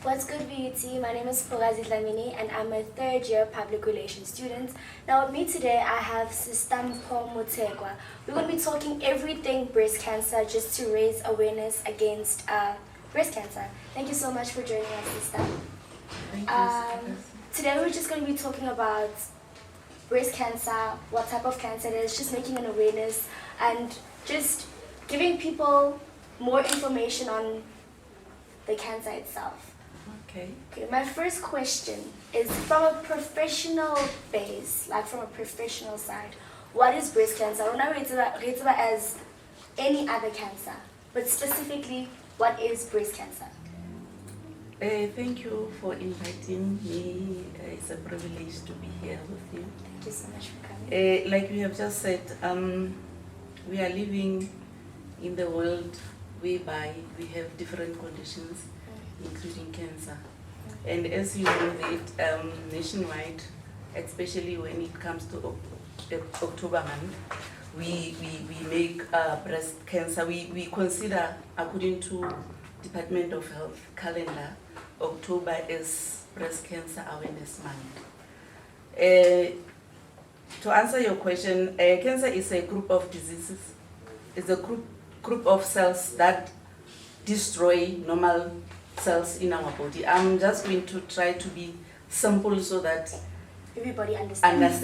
What's good, VUT? My name is Pogazi Dlamini and I'm a third-year public relations student. Now with me today I have Sister Mpho Motegwa. We're going to be talking everything breast cancer just to raise awareness against breast cancer. Thank you so much for joining us, Sister. Thank you. Today we're just going to be talking about breast cancer, what type of cancer it is, just making an awareness and just giving people more information on the cancer itself. Okay. My first question is from a professional base, like from a professional side. What is breast cancer? I don't know it as any other cancer, but specifically, what is breast cancer? Thank you for inviting me. It's a privilege to be here with you. Thank you so much for coming. Like you have just said, we are living in the world whereby we have different conditions, including cancer. And as you know that nationwide, especially when it comes to October month, we make breast cancer, we consider, according to Department of Health calendar, October is Breast Cancer Awareness Month. To answer your question, cancer is a group of diseases. It's a group of cells that destroy normal cells in our body. I'm just going to try to be simple so that everybody understands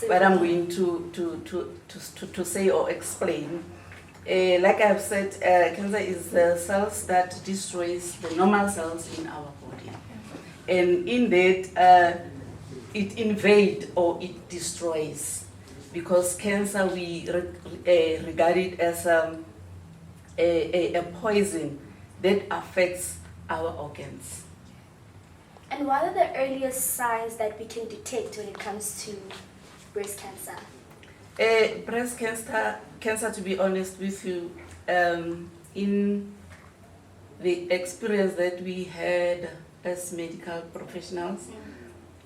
what I'm going to say or explain. Like I've said, cancer is the cells that destroys the normal cells in our body. And in that, it invades or it destroys. Because cancer, we regard it as a poison that affects our organs. And what are the earliest signs that we can detect when it comes to breast cancer? Breast cancer, to be honest with you, in the experience that we had as medical professionals,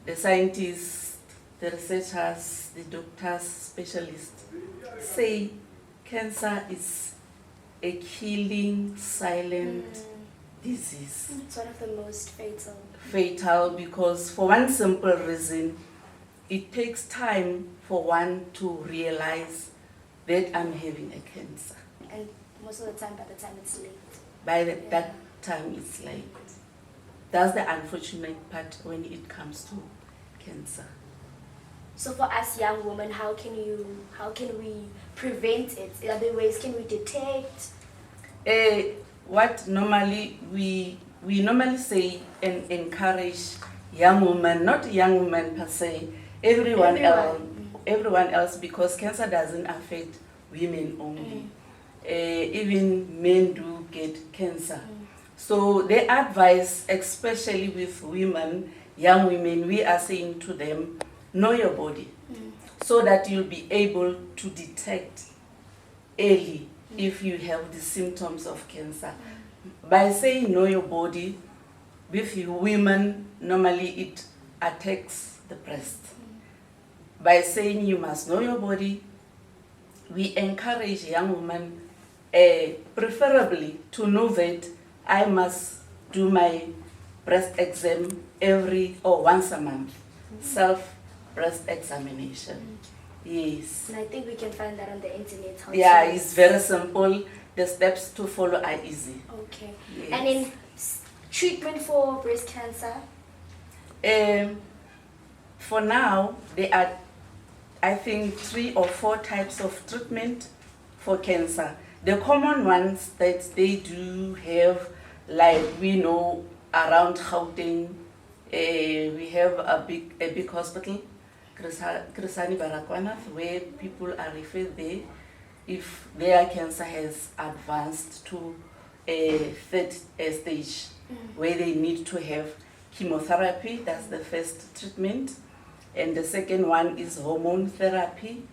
the scientists, the researchers, the doctors, specialists say cancer is a killing, silent disease. It's one of the most fatal. Fatal because for one simple reason, it takes time for one to realize that I'm having a cancer. And most of the time, by the time it's late. That time it's late. That's the unfortunate part when it comes to cancer. So for us young women, how can we prevent it? In other ways, can we detect? What normally we normally say and encourage young women, not young women per se, everyone else, because cancer doesn't affect women only. Even men do get cancer. So they advise, especially with women, young women, we are saying to them, know your body, so that you'll be able to detect early if you have the symptoms of cancer. By saying know your body, with you women, normally it attacks the breast. By saying you must know your body, we encourage young women, preferably to know that I must do my breast exam once a month, self-breast examination. Yes. And I think we can find that on the internet. Yeah, it's very simple. The steps to follow are easy. Okay. Yes. And in treatment for breast cancer? For now, there are, I think, 3 or 4 types of treatment for cancer. The common ones that they do have, like we know around Gauteng, we have a big hospital, Krisani Baragwanath, where people are referred there if their cancer has advanced to a third stage, where they need to have chemotherapy. That's the first treatment. And the second one is hormone therapy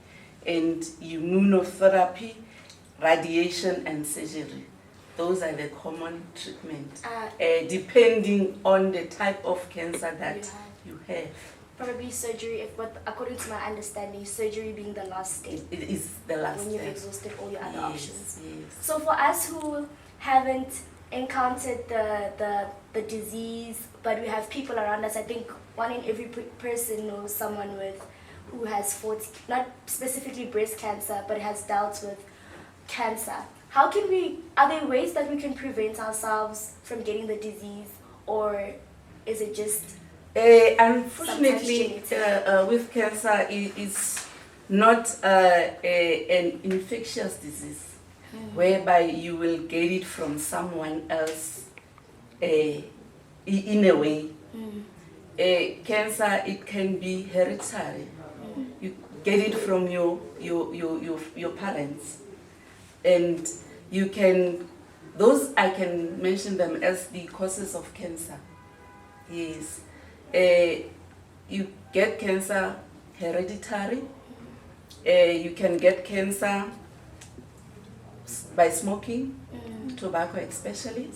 and immunotherapy, radiation and surgery. Those are the common treatment, depending on the type of cancer that you have. Probably surgery, but according to my understanding, surgery being the last step. It is the last when you've step. exhausted all your other options. Yes. So for us who haven't encountered the disease, but we have people around us. I think one in every person knows someone who has fought, not specifically breast cancer, but has dealt with cancer. How can we, are there ways that we can prevent ourselves from getting the disease, or is it just unfortunately, with cancer, it's not an infectious disease whereby you will get it from someone else in a way. Cancer, it can be hereditary. You get it from your parents, and you can, those I can mention them as the causes of cancer. Yes. You get cancer hereditary. You can get cancer by smoking, tobacco especially.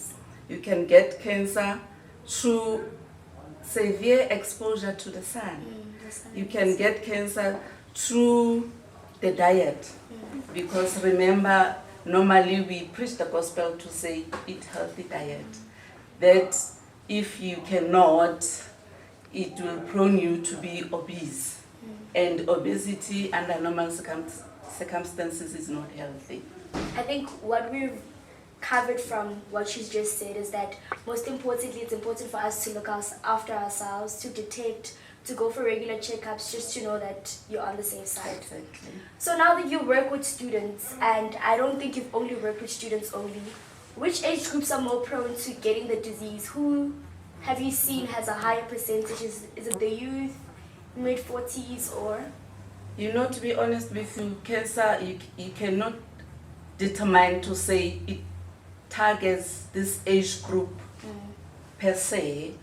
You can get cancer through severe exposure to the sun. You can get cancer through the diet, because remember, normally we preach the gospel to say eat healthy diet. That if you cannot, it will prone you to be obese, and obesity under normal circumstances is not healthy. I think what we've covered from what she's just said is that most importantly, it's important for us to look after ourselves, to detect, to go for regular checkups, just to know that you're on the safe side. Exactly. So now that you work with students, and I don't think you've only worked with students only, which age groups are more prone to getting the disease? Who have you seen has a higher percentage? Is it the youth, mid-40s, or? You know, to be honest with you, cancer, you cannot determine to say it targets this age group per se,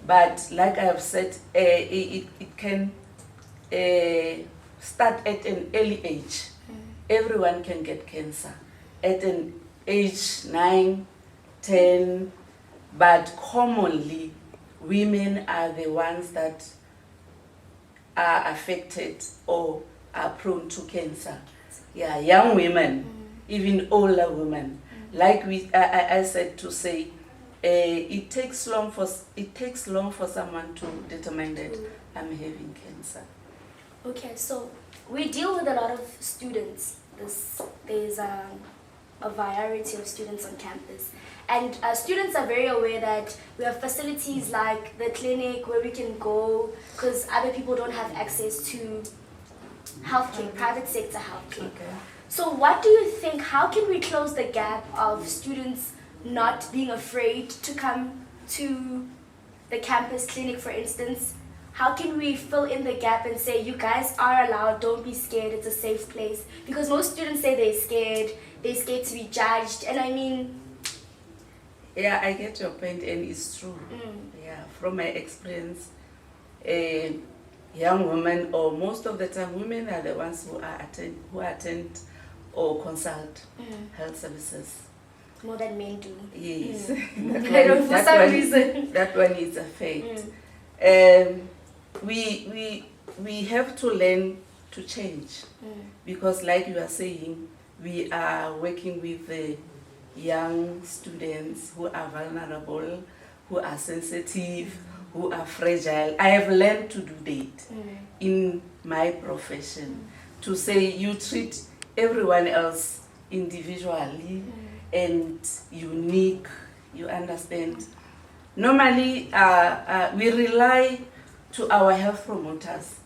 but like I have said, it can start at an early age. Everyone can get cancer at an age 9, 10, but commonly women are the ones that are affected or are prone to cancer. Yeah, young women, even older women. Like I said, to say, it takes long for someone to determine that I'm having cancer. Okay, so we deal with a lot of students. There's a variety of students on campus, and students are very aware that we have facilities like the clinic where we can go because other people don't have access to healthcare, private sector healthcare. Okay. So what do you think, how can we close the gap of students not being afraid to come to the campus clinic, for instance? How can we fill in the gap and say, you guys are allowed, don't be scared, it's a safe place? Because most students say they're scared to be judged, and I mean... Yeah, I get your point, and it's true. Yeah, from my experience, young women, or most of the time women, are the ones who attend or consult health services. More than men do. Yes. For some reason. That one is a fact. We have to learn to change, because like you are saying, we are working with the young students who are vulnerable, who are sensitive, who are fragile. I have learned to do that in my profession, to say you treat everyone else individually and unique, you understand. Normally, we rely to our health promoters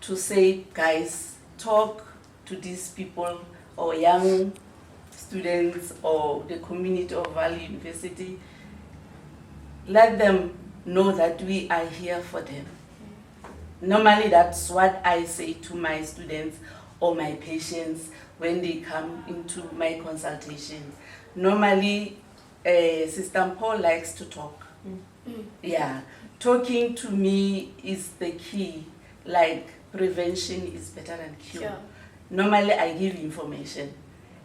to say, guys, talk to these people or young students or the community of Valley University. Let them know that we are here for them. Normally, that's what I say to my students or my patients when they come into my consultation. Normally, Sister Paul likes to talk. Yeah, talking to me is the key. Like, prevention is better than cure. Sure. Normally, I give information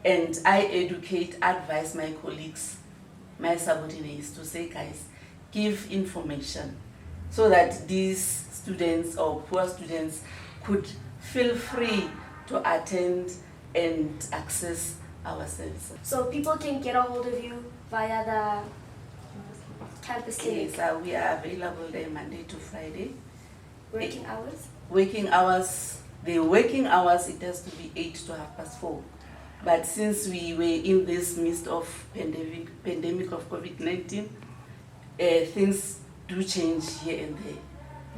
and I educate, advise my colleagues, my subordinates, to say, guys, give information so that these students or poor students could feel free to attend and access our services. So people can get a hold of you via the campus clinic. Yes, we are available there Monday to Friday. Working hours? Working hours, the working hours, it has to be 8 to 4:30. But since we were in this midst of pandemic of COVID-19, things do change here and there.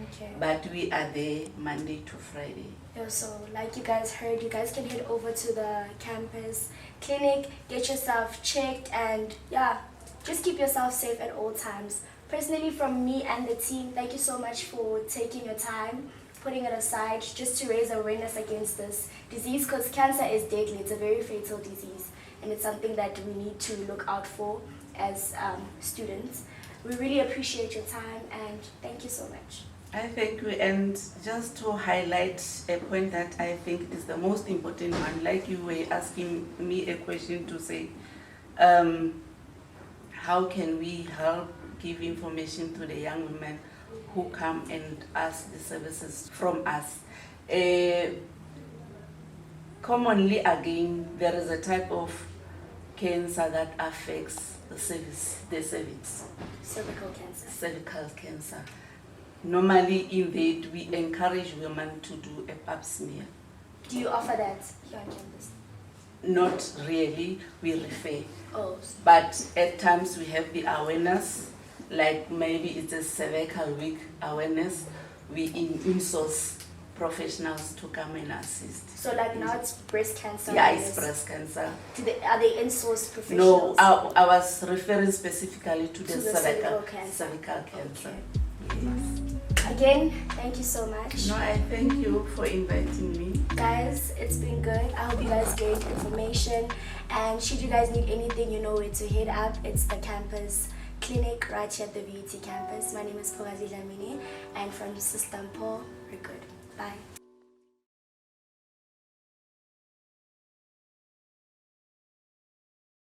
Okay. But we are there Monday to Friday. Yeah, so like you guys heard, you guys can head over to the campus clinic, get yourself checked, and yeah, just keep yourself safe at all times. Personally, from me and the team, thank you so much for taking your time, putting it aside just to raise awareness against this disease, because cancer is deadly. It's a very fatal disease, and it's something that we need to look out for as students. We really appreciate your time, and thank you so much. I thank you, and just to highlight a point that I think is the most important one, like you were asking me a question to say, how can we help give information to the young women who come and ask the services from us? Commonly, again, there is a type of cancer that affects the cervix. Cervical cancer. Cervical cancer. Normally, in that, we encourage women to do a pap smear. Do you offer that here on campus? Not really, we refer. Oh. But at times we have the awareness, like maybe it's a cervical week awareness, we in-source professionals to come and assist. So like now it's breast cancer? Yeah, it's breast cancer. Are they in-source professionals? No, I was referring specifically to the cervical cancer. Cervical cancer. Okay. Yes. Again, thank you so much. No, I thank you for inviting me. Guys, it's been good. I hope you guys gained information. And should you guys need anything, you know where to hit up. It's the campus clinic right here at the VUT campus. My name is Dlamini, and from Sister Paul, we're good. Bye.